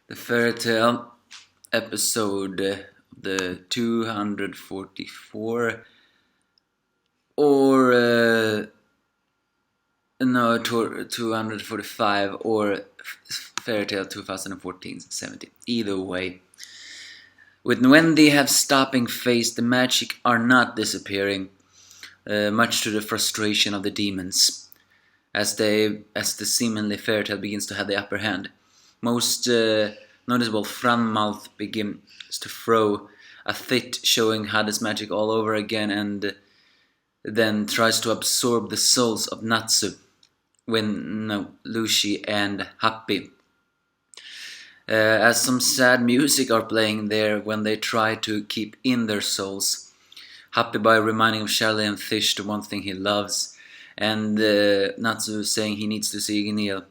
The Fairy Tale episode, the 244, or no, 245, or Fairy Tale 2014-17. Either way. When they have stopping face, the magic are not disappearing, much to the frustration of the demons, as the seemingly Fairy Tale begins to have the upper hand. Most noticeable, Franmouth begins to throw a fit, showing Hades magic all over again, and then tries to absorb the souls of Natsu, Lucy and Happy. As some sad music are playing there when they try to keep in their souls. Happy by reminding of Charlie and Fish the one thing he loves, and Natsu saying he needs to see Neil.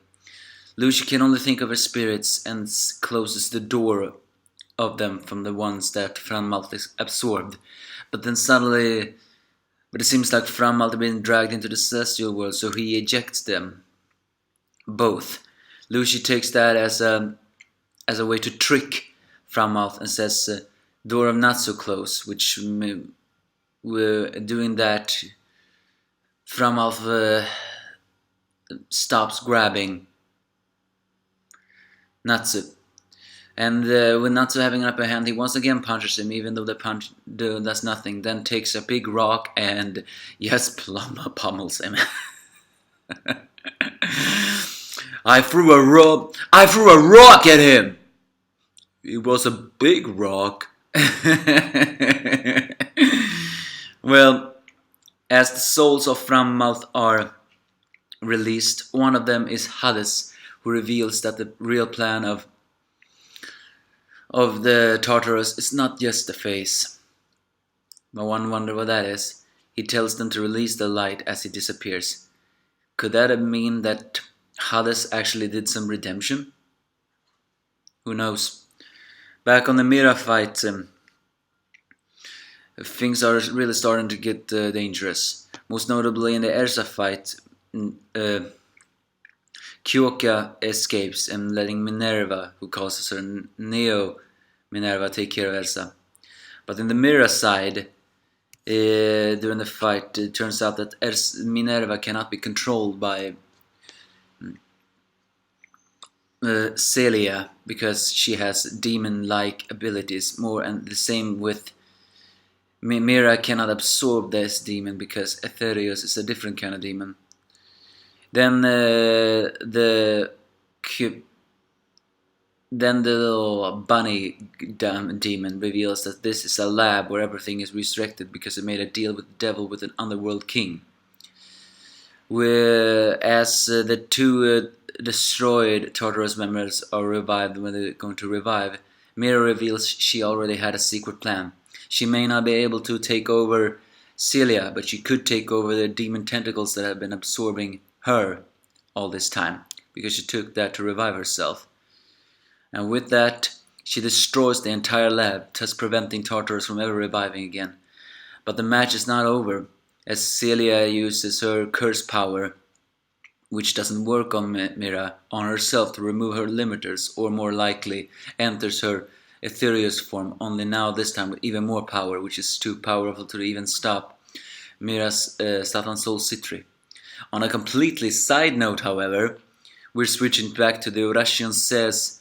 Lucy can only think of her spirits and closes the door of them from the ones that Franmouth absorbed. But it seems like Franmouth has been dragged into the celestial world, so he ejects them. Both. Lucy takes that as a way to trick Franmouth and says, door of Natsu close, which we're doing that. Franmouth stops grabbing Natsu. And with Natsu having an upper hand, he once again punches him, even though the punch does nothing. Then takes a big rock and, yes, pummels him. I threw a rock at him! It was a big rock. Well, as the souls of Franmouth are released, one of them is Hades, who reveals that the real plan of the Tartarus is not just the face. But one wonder what that is. He tells them to release the light as he disappears. Could that mean that Hades actually did some redemption? Who knows? Back on the Mira fight, things are really starting to get dangerous. Most notably in the Ersa fight, Kyoka escapes and letting Minerva, who causes her Neo Minerva, take care of Elsa. But in the Mira side, during the fight, it turns out that Minerva cannot be controlled by Celia, because she has demon-like abilities more, and the same with Mira cannot absorb this demon because Aetherius is a different kind of demon. Then the little bunny demon reveals that this is a lab where everything is resurrected because it made a deal with the devil with an underworld king. As the two destroyed Tartarus members are revived when they're going to revive, Mira reveals she already had a secret plan. She may not be able to take over Celia, but she could take over the demon tentacles that have been absorbing her all this time, because she took that to revive herself. And with that, she destroys the entire lab, thus preventing Tartarus from ever reviving again. But the match is not over, as Celia uses her curse power, which doesn't work on Mira, on herself to remove her limiters, or more likely, enters her Aetherius form, only now this time with even more power, which is too powerful to even stop Mira's Satan Soul Citri. On a completely side note, however, we're switching back to the Russian says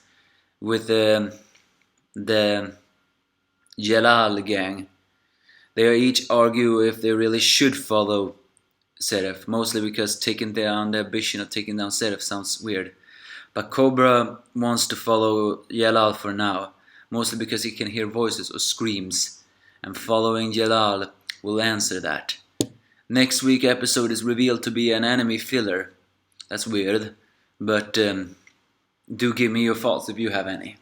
with the Jalal gang. They each argue if they really should follow Seraph, mostly because taking down the ambition of taking down Seraph sounds weird. But Cobra wants to follow Jalal for now, mostly because he can hear voices or screams, and following Jalal will answer that. Next week's episode is revealed to be an enemy filler. That's weird, but do give me your thoughts if you have any.